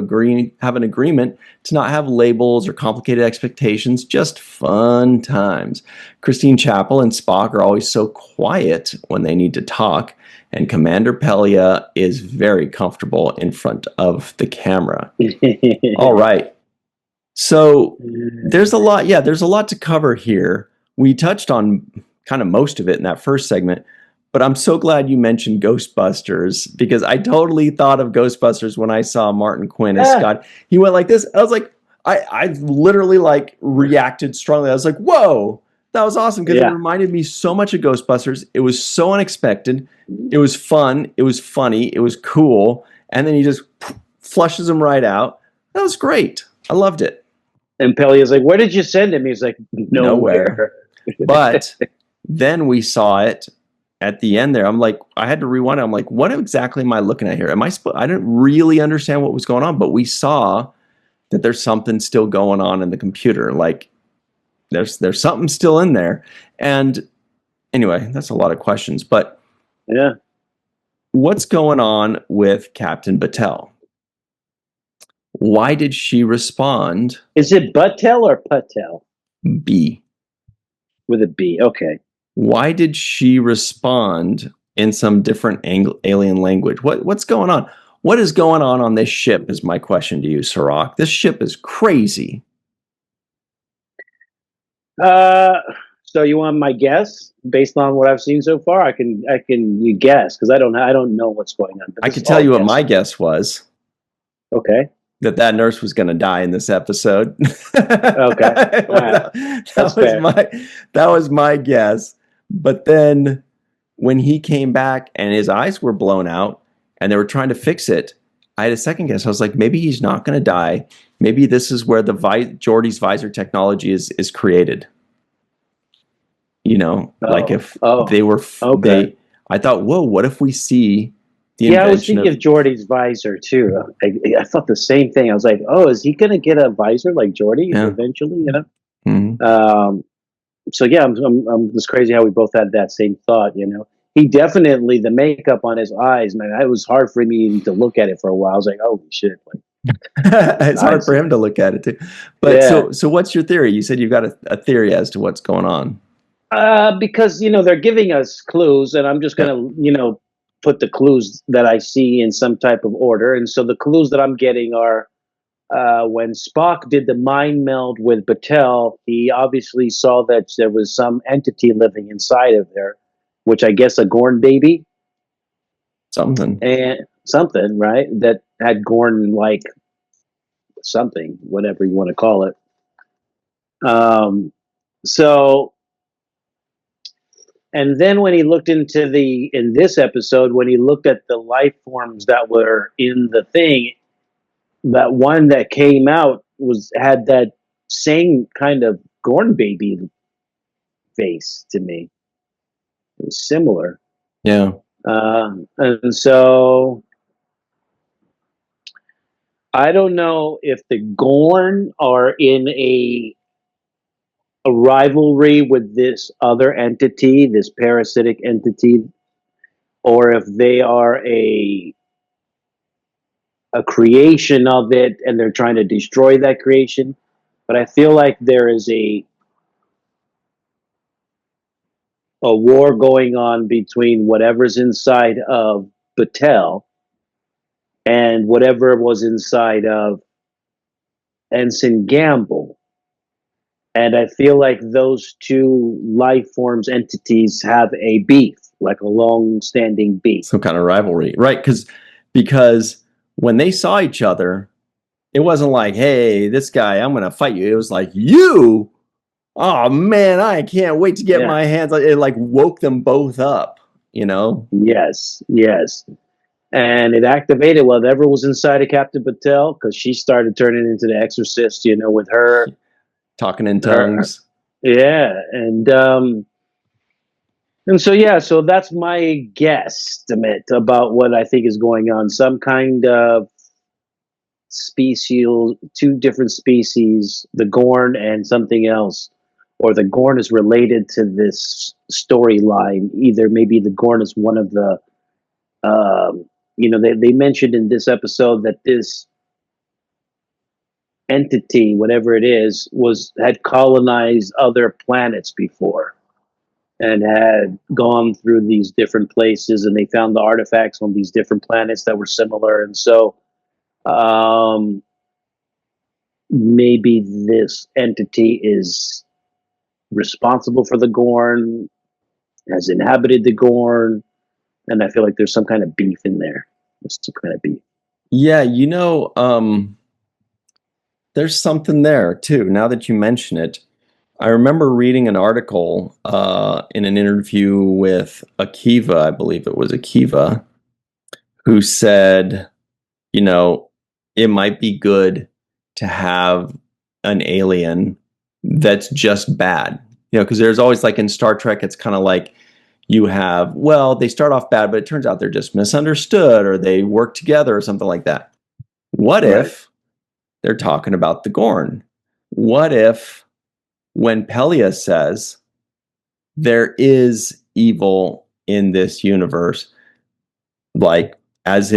an agreement to not have labels or complicated expectations, just fun times. Christine Chapel and Spock are always so quiet when they need to talk, and Commander Pelia is very comfortable in front of the camera. All right. So there's a lot to cover here. We touched on kind of most of it in that first segment, but I'm so glad you mentioned Ghostbusters because I totally thought of Ghostbusters when I saw Martin Quinn as Scott. He went like this. I was like, I literally reacted strongly. I was like, whoa, that was awesome because it reminded me so much of Ghostbusters. It was so unexpected. It was fun. It was funny. It was cool. And then he just flushes them right out. That was great. I loved it. And Pelia's like, where did you send him? He's like, nowhere. But then we saw it at the end there. I'm like, I had to rewind. I'm like, what exactly am I looking at here? I didn't really understand what was going on, but we saw that there's something still going on in the computer. Like there's something still in there. And anyway, that's a lot of questions, but what's going on with Captain Battelle? Why did she respond? Is it Battelle or Patel? B. With a B, okay. Why did she respond in some different alien language? What's going on? What is going on this ship is my question to you, Sirach. This ship is crazy. So you want my guess based on what I've seen so far? You guess because I don't know what's going on. I can tell you what my guess was. Okay. That nurse was going to die in this episode. Okay. That was my guess. But then when he came back and his eyes were blown out and they were trying to fix it, I had a second guess. I was like, maybe he's not going to die. Maybe this is where the Geordi's visor technology is created. Like if they were I thought, whoa, what if we see I was thinking of Geordi's visor too. I thought the same thing. I was like, "Oh, is he going to get a visor like Geordi eventually?" Mm-hmm. So I'm just crazy how we both had that same thought. He definitely the makeup on his eyes, man. It was hard for me to look at it for a while. I was like, "Holy shit!" It's hard for him to look at it too. But so what's your theory? You said you've got a theory as to what's going on. Because they're giving us clues, and I'm just going to put the clues that I see in some type of order. And so the clues that I'm getting are when Spock did the mind meld with Battelle, he obviously saw that there was some entity living inside of there, which I guess a Gorn baby. Something, right? That had Gorn like something, whatever you want to call it. So And then when he looked in this episode, when he looked at the life forms that were in the thing, that one that came out had that same kind of Gorn baby face to me. It was similar. Yeah. And so I don't know if the Gorn are in a rivalry with this other entity, this parasitic entity, or if they are a creation of it and they're trying to destroy that creation. But I feel like there is a war going on between whatever's inside of Battelle and whatever was inside of Ensign Gamble. And I feel like those two life forms entities have a beef, like a long-standing beef. Some kind of rivalry, right? Because when they saw each other, it wasn't like, hey, this guy, I'm going to fight you. It was like, you? Oh, man, I can't wait to get my hands on it. It like woke them both up, you know? Yes. And it activated whatever was inside of Captain Battelle, because she started turning into the Exorcist, you know, with her talking in tongues. And so that's my guesstimate about what I think is going on. Some kind of species, two different species, the Gorn and something else, or the Gorn is related to this storyline. Either maybe the Gorn is one of the, they mentioned in this episode that this entity, whatever it is, had colonized other planets before and had gone through these different places, and they found the artifacts on these different planets that were similar. And so maybe this entity is responsible for the Gorn, has inhabited the Gorn, and I feel like there's some kind of beef in there. There's some kind of beef. Yeah, there's something there too. Now that you mention it, I remember reading an article in an interview with Akiva, I believe it was Akiva, who said, it might be good to have an alien that's just bad. Because there's always, like in Star Trek, it's kind of like you have, they start off bad, but it turns out they're just misunderstood or they work together or something like that. What if they're talking about the Gorn? What if when Pelia says there is evil in this universe, like as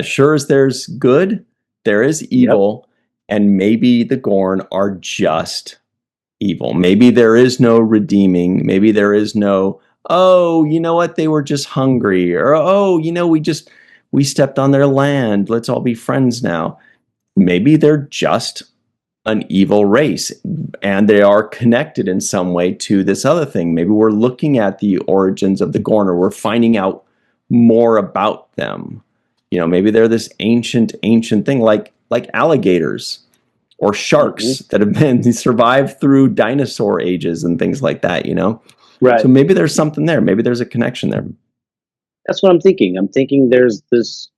sure as there's good, there is evil, and maybe the Gorn are just evil. Maybe there is no redeeming. Maybe there is no, oh, you know what? They were just hungry. Or, oh, we stepped on their land. Let's all be friends now. Maybe they're just an evil race and they are connected in some way to this other thing. Maybe we're looking at the origins of the Gorn, or we're finding out more about them. Maybe they're this ancient thing, like alligators or sharks that have been survived through dinosaur ages and things like that, Right. So maybe there's something there. Maybe there's a connection there. That's what I'm thinking. I'm thinking there's this.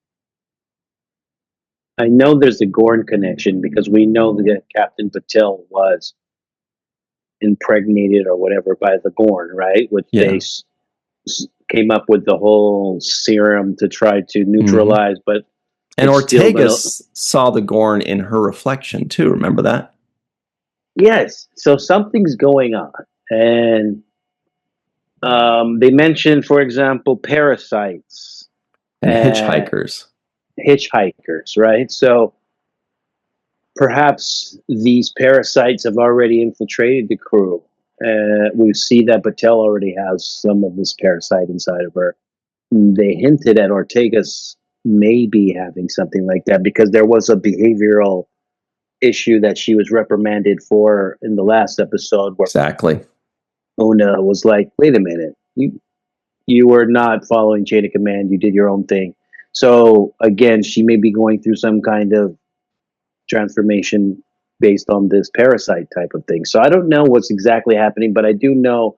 I know there's a Gorn connection because we know that Captain Battelle was impregnated or whatever by the Gorn, right? Which they came up with the whole serum to try to neutralize, but and Ortega saw the Gorn in her reflection too. Remember that? Yes. So something's going on, and they mentioned, for example, parasites and hitchhikers. Hitchhikers, right? So perhaps these parasites have already infiltrated the crew. We see that Battelle already has some of this parasite inside of her. They hinted at Ortega's maybe having something like that because there was a behavioral issue that she was reprimanded for in the last episode. Where exactly. Una was like, wait a minute, you were not following chain of command. You did your own thing. So again, she may be going through some kind of transformation based on this parasite type of thing. So I don't know what's exactly happening, but I do know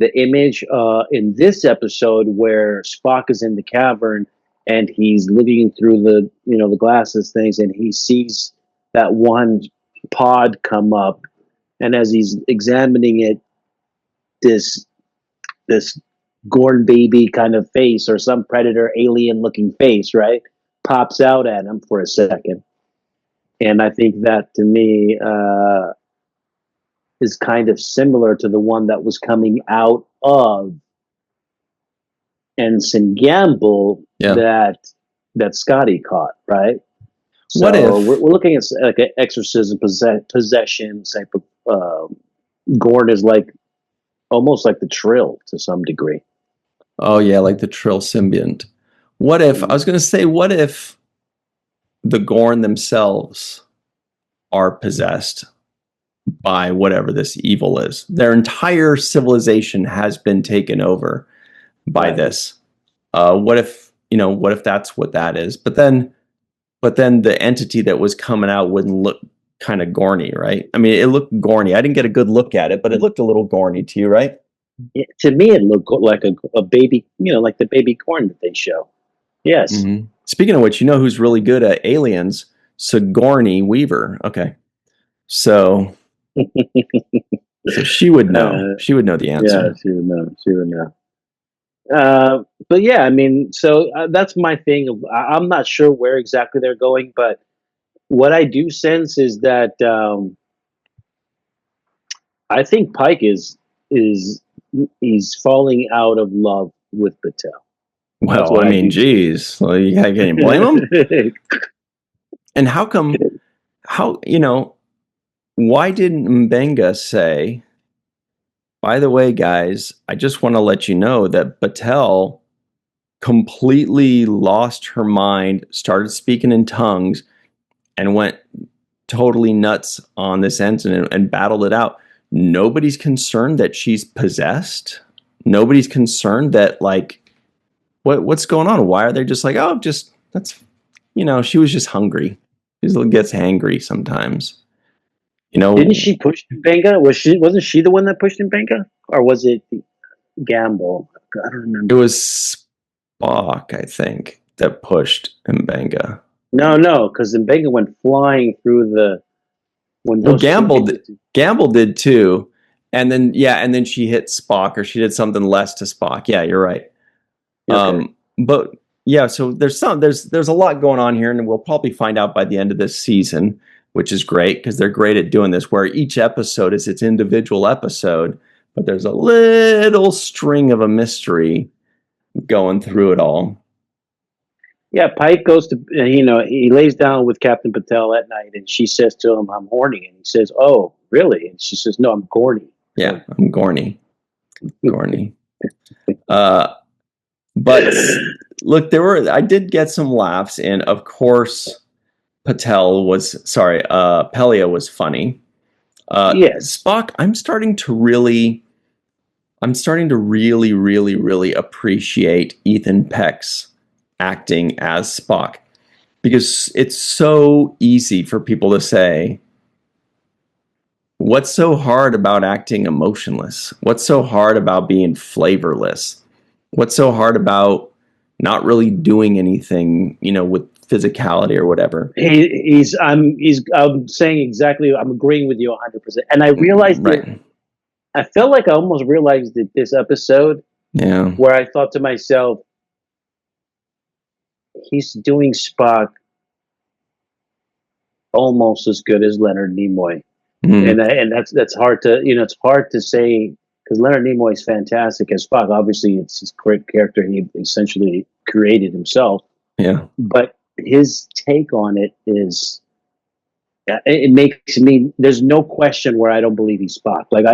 the image in this episode where Spock is in the cavern and he's looking through the glasses things, and he sees that one pod come up, and as he's examining it, this Gorn baby kind of face, or some predator alien looking face, right, pops out at him for a second. And I think that, to me, is kind of similar to the one that was coming out of Ensign Gamble that Scotty caught, right? So What if we're looking at like an exorcism, possession type of Gorn is like almost like the Trill to some degree. Oh yeah, like the Trill symbiont. What if I was going to say? What if the Gorn themselves are possessed by whatever this evil is? Their entire civilization has been taken over by this. What if that's what that is? But then the entity that was coming out wouldn't look kind of gorny, right? I mean, it looked gorny. I didn't get a good look at it, but it looked a little gorny to you, right? To me, it looked like a baby, like the baby Gorn that they show. Yes. Mm-hmm. Speaking of which, who's really good at aliens? Sigourney Weaver. Okay. So she would know. She would know the answer. Yeah, she would know. But yeah, I mean, so that's my thing. I'm not sure where exactly they're going, but what I do sense is that I think Pike is he's falling out of love with Patel. Well, I mean, geez, well, can you blame him? And how come? Why didn't Mbenga say, by the way, guys, I just want to let you know that Patel completely lost her mind, started speaking in tongues, and went totally nuts on this incident and battled it out. Nobody's concerned that she's possessed. Nobody's concerned that, like, what's going on? Why are they just like, oh, just that's, she was just hungry. She gets hangry sometimes. Didn't she push Mbenga? Wasn't she the one that pushed Mbenga, or was it Gamble? I don't remember. It was Spock, I think, that pushed Mbenga. No, because Mbenga went flying through the window. Well, Gamble did too, and then she hit Spock, or she did something less to Spock. Yeah, you're right. Okay. But yeah, so there's a lot going on here, and we'll probably find out by the end of this season, which is great because they're great at doing this, where each episode is its individual episode, but there's a little string of a mystery going through it all. Yeah, Pike goes to, he lays down with Captain Patel at night, and she says to him, "I'm horny," and he says, "Oh, really?" And she says, "No, I'm gorny." Yeah, I'm gorny. Gorny. But look, I did get some laughs, and of course, Pelia was funny. Yes. Spock, I'm starting to really, really, really appreciate Ethan Peck's acting as Spock, because it's so easy for people to say, what's so hard about acting emotionless? What's so hard about being flavorless? What's so hard about not really doing anything, with physicality or whatever? I'm saying exactly, I'm agreeing with you 100%. And I realized that I felt like I almost realized that this episode, where I thought to myself, he's doing Spock almost as good as Leonard Nimoy. And that's hard to, it's hard to say, because Leonard Nimoy is fantastic as Spock. Obviously, it's his great character he essentially created himself. Yeah. But his take on it is, it makes me, there's no question where I don't believe he's Spock. Like,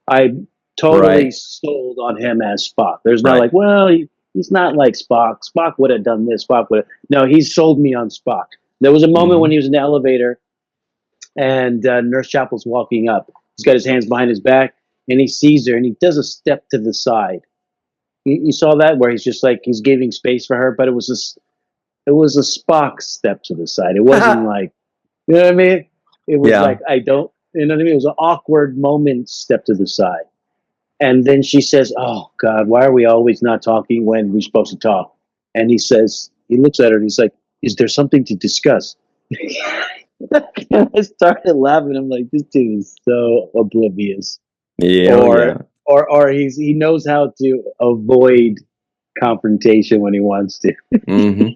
I totally sold on him as Spock. There's no like, well, he's not like Spock. Spock would have done this. No, he's sold me on Spock. There was a moment when he was in the elevator, and Nurse Chapel's walking up. He's got his hands behind his back, and he sees her, and he does a step to the side. You saw that, where he's just like, he's giving space for her, but it was a Spock step to the side. It wasn't like, you know what I mean? It was like, I don't, you know what I mean? It was an awkward moment step to the side. And then she says, "Oh God, why are we always not talking when we're supposed to talk?" And he says, he looks at her and he's like, "Is there something to discuss?" And I started laughing. I'm like, this dude is so oblivious. Yeah, oh, Or yeah. or he knows how to avoid confrontation when he wants to. hmm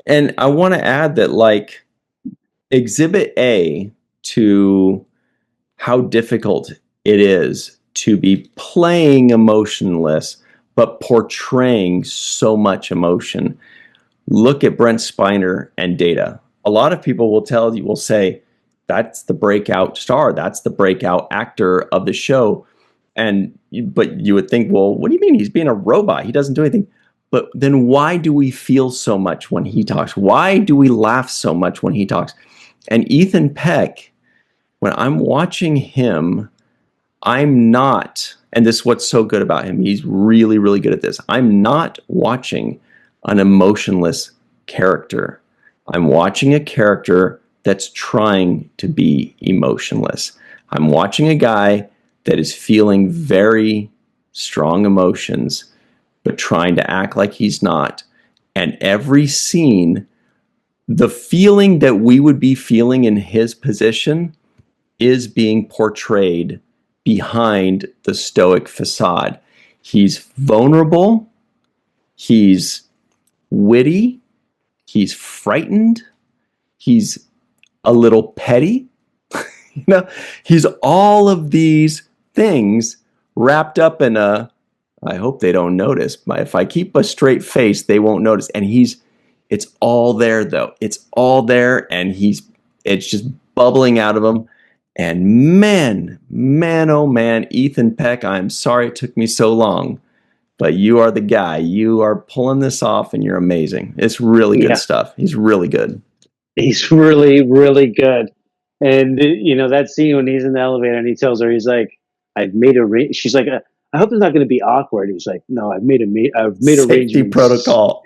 And I want to add that, like, Exhibit A to how difficult it is to be playing emotionless, but portraying so much emotion. Look at Brent Spiner and Data. A lot of people will say, that's the breakout star, that's the breakout actor of the show. But you would think, well, what do you mean? He's being a robot. He doesn't do anything. But then why do we feel so much when he talks? Why do we laugh so much when he talks? And Ethan Peck, when I'm watching him, I'm not, and this is what's so good about him, he's really, really good at this. I'm not watching an emotionless character. I'm watching a character that's trying to be emotionless. I'm watching a guy that is feeling very strong emotions, but trying to act like he's not. And every scene, the feeling that we would be feeling in his position is being portrayed behind the stoic facade. He's vulnerable, he's witty, he's frightened, he's a little petty. You know, he's all of these things wrapped up in a, I hope they don't notice. If I keep a straight face, they won't notice. And it's all there though. It's all there, and it's just bubbling out of him. And man, oh man, Ethan Peck, I'm sorry it took me so long, but you are the guy. You are pulling this off, and you're amazing. It's really good stuff. He's really good. He's really, really good. And that scene when he's in the elevator and he tells her, he's like, "I've made a." She's like, "I hope it's not going to be awkward." He's like, "No, I've made Safety arrangements." protocol.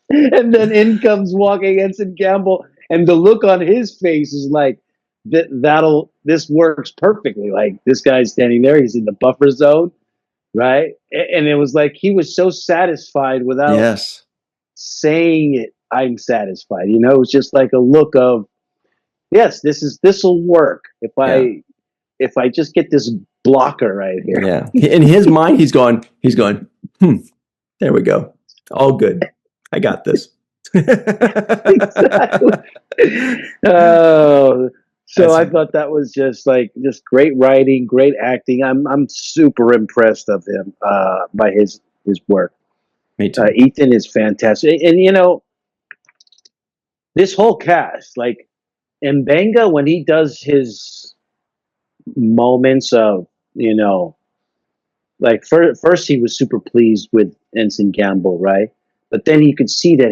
And then in comes walking Ensign Campbell, and the look on his face is like, this works perfectly. Like, this guy's standing there, he's in the buffer zone, right? And it was like he was so satisfied without Yes. saying it. I'm satisfied. It was just like a look of, yes, this will work if I just get this blocker right here. Yeah. In his mind, he's going, there we go. All good. I got this. Exactly. Oh, so I thought that was just great writing, great acting. I'm super impressed of him by his work. Me too. Ethan is fantastic, and this whole cast, like Mbenga, when he does his moments of, like first he was super pleased with Ensign Gamble, right? But then you could see that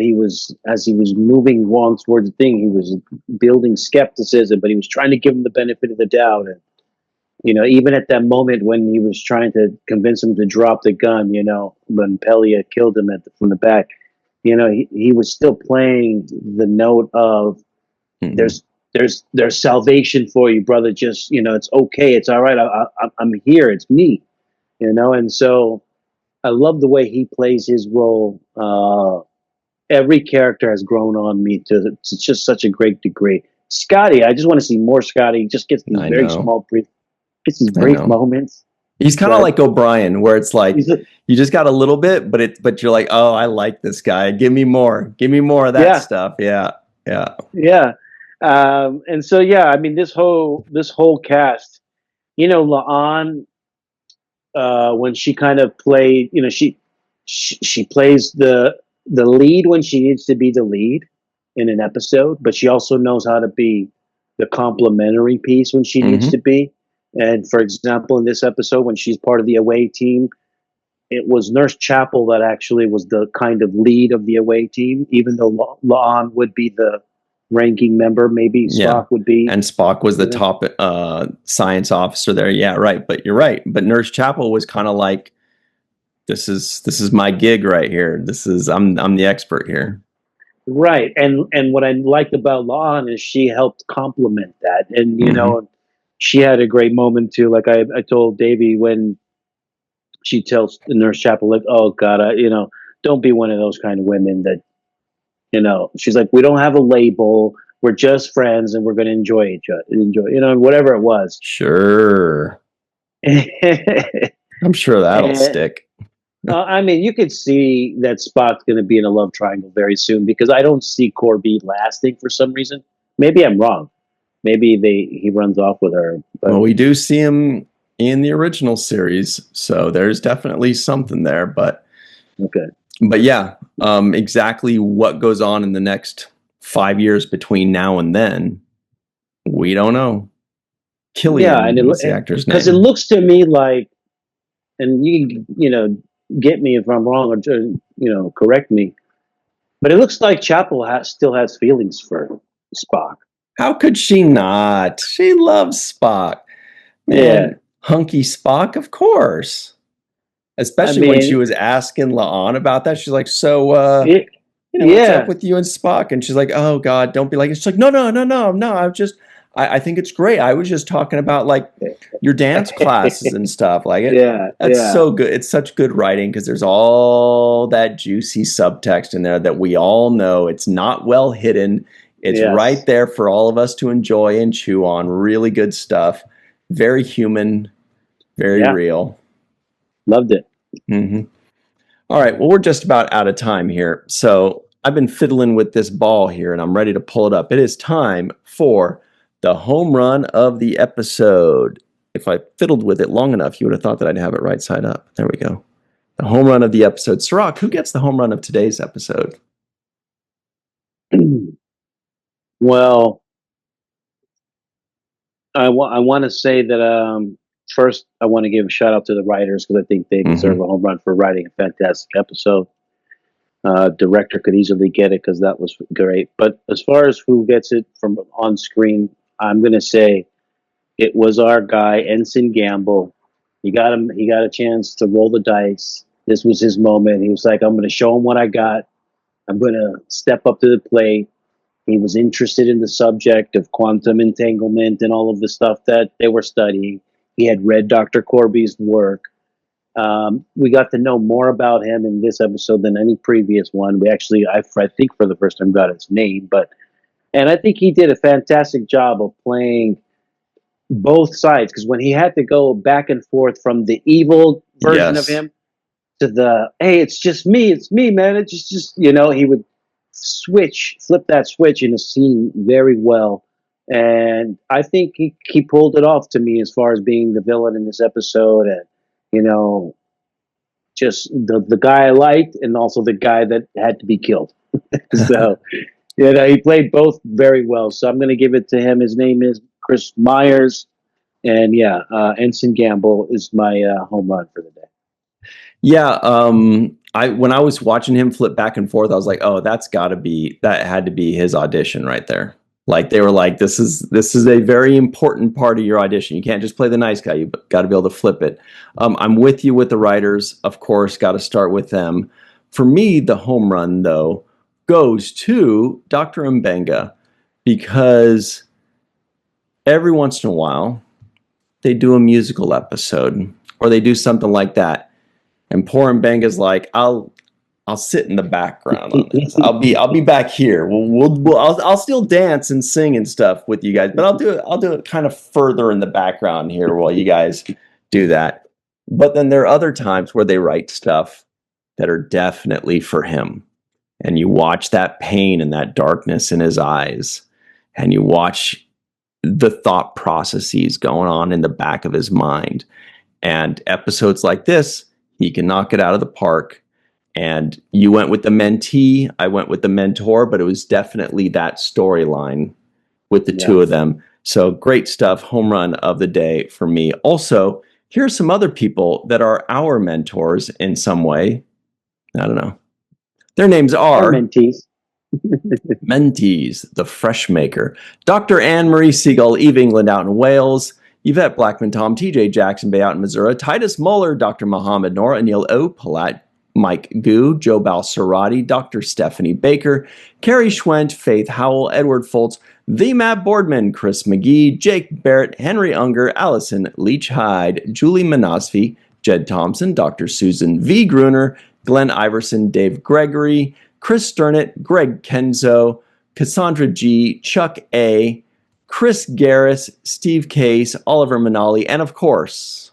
as he was moving along towards the thing, he was building skepticism, but he was trying to give him the benefit of the doubt. And, even at that moment when he was trying to convince him to drop the gun, when Pelia killed him from the back, he was still playing the note of, there's salvation for you, brother. Just, it's okay. It's all right. I'm here. It's me, and so I love the way he plays his role. Every character has grown on me to just such a great degree. Scotty, I just want to see more Scotty. He just gets these these brief moments. He's kind of like O'Brien, where it's like you just got a little bit, but you're like, oh, I like this guy. Give me more of that stuff. Yeah. And so I mean, this whole cast, La'an, when she kind of played, she plays the lead when she needs to be the lead in an episode, but she also knows how to be the complementary piece when she needs to be. And for example, in this episode, when she's part of the away team, it was Nurse Chapel that actually was the kind of lead of the away team, even though La'an would be the ranking member, maybe Spock would be. And Spock was the top science officer there. Yeah, right. But you're right. But Nurse Chapel was kind of like, this is my gig right here. I'm the expert here. Right. And what I liked about La'an is she helped complement that. And, she had a great moment too. Like I told Davey, when she tells Nurse Chapel, like, "Oh God, don't be one of those kind of women that, she's like, we don't have a label. We're just friends, and we're going to enjoy each other, whatever it was." Sure. I'm sure that'll stick. I mean, you could see that Spock's going to be in a love triangle very soon, because I don't see Corby lasting for some reason. Maybe I'm wrong. Maybe he runs off with her. But well, we do see him in the original series, so there's definitely something there. But okay. But yeah, exactly what goes on in the next 5 years between now and then, we don't know. Killian is the actor's name. Because it looks to me like, and get me if I'm wrong, or correct me, but it looks like Chapel still has feelings for Spock. How could she not? She loves Spock. Man, yeah. Hunky Spock, of course. Especially when she was asking La'an about that. She's like, so, what's up with you and Spock? And she's like, oh, God, don't be like, she's like, no. I think it's great. I was just talking about like your dance classes and stuff. Like that's so good. It's such good writing, because there's all that juicy subtext in there that we all know. It's not well hidden. It's right there for all of us to enjoy and chew on. Really good stuff. Very human, very real. Loved it. Mm-hmm. All right. Well, we're just about out of time here. So I've been fiddling with this ball here, and I'm ready to pull it up. It is time for the home run of the episode. If I fiddled with it long enough, you would have thought that I'd have it right side up. There we go. The home run of the episode. Sirach, who gets the home run of today's episode? Well, I want to say that first I want to give a shout out to the writers, because I think they deserve a home run for writing a fantastic episode. Director could easily get it, because that was great. But as far as who gets it from on screen, I'm going to say it was our guy, Ensign Gamble. He got a chance to roll the dice. This was his moment. He was like, I'm going to show him what I got. I'm going to step up to the plate. He was interested in the subject of quantum entanglement and all of the stuff that they were studying. He had read Dr. Corby's work. We got to know more about him in this episode than any previous one. We actually, I think for the first time, got his name. And I think he did a fantastic job of playing both sides, because when he had to go back and forth from the evil version of him to the, hey, it's me, man. It's just he would flip that switch in a scene very well. And I think he pulled it off to me as far as being the villain in this episode. And, just the guy I liked, and also the guy that had to be killed. So, he played both very well. So I'm going to give it to him. His name is Chris Myers. And Ensign Gamble is my home run for the day. Yeah. When I was watching him flip back and forth, I was like, oh, that had to be his audition right there. Like, they were like, this is a very important part of your audition. You can't just play the nice guy. You've got to be able to flip it. I'm with you with the writers, of course, got to start with them. For me, the home run, though, goes to Dr. Mbenga, because every once in a while, they do a musical episode, or they do something like that. And poor Mbenga's like, I'll sit in the background on this. I'll be back here. I'll still dance and sing and stuff with you guys, but I'll do it kind of further in the background here while you guys do that. But then there are other times where they write stuff that are definitely for him. And you watch that pain and that darkness in his eyes, and you watch the thought processes going on in the back of his mind. And episodes like this, he can knock it out of the park. And you went with the mentee, I went with the mentor, but it was definitely that storyline with the two of them. So great stuff. Home run of the day for me. Also, here's some other people that are our mentors in some way. I don't know. Their names are mentees. Mentees, the Fresh Maker, Dr. Anne-Marie Siegel, Eve England out in Wales, Yvette Blackman, Tom, TJ Jackson Bay out in Missouri, Titus Muller, Dr. Mohammed Noor, Anil O. Palat, Mike Gu, Joe Balsarati, Dr. Stephanie Baker, Carrie Schwent, Faith Howell, Edward Foltz, The Matt Boardman, Chris McGee, Jake Barrett, Henry Unger, Allison Leach Hyde, Julie Manosfi, Jed Thompson, Dr. Susan V. Gruner, Glenn Iverson, Dave Gregory, Chris Sternett, Greg Kenzo, Cassandra G., Chuck A., Chris Garris, Steve Case, Oliver Manali, and of course,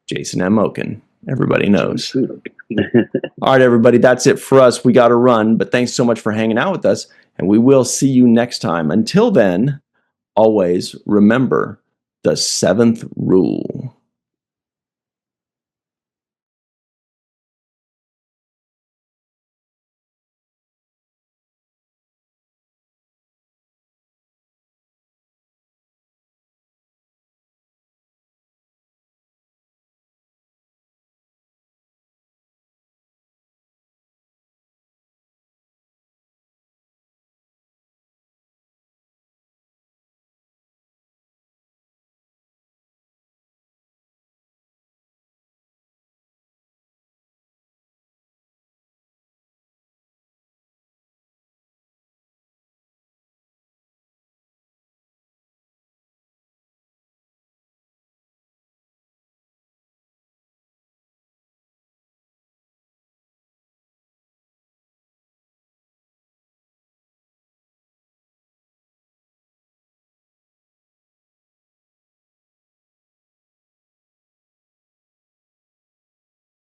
Jason M. Oken. Everybody knows. All right, everybody, that's it for us. We got to run, but thanks so much for hanging out with us, and we will see you next time. Until then, always remember the 7th rule.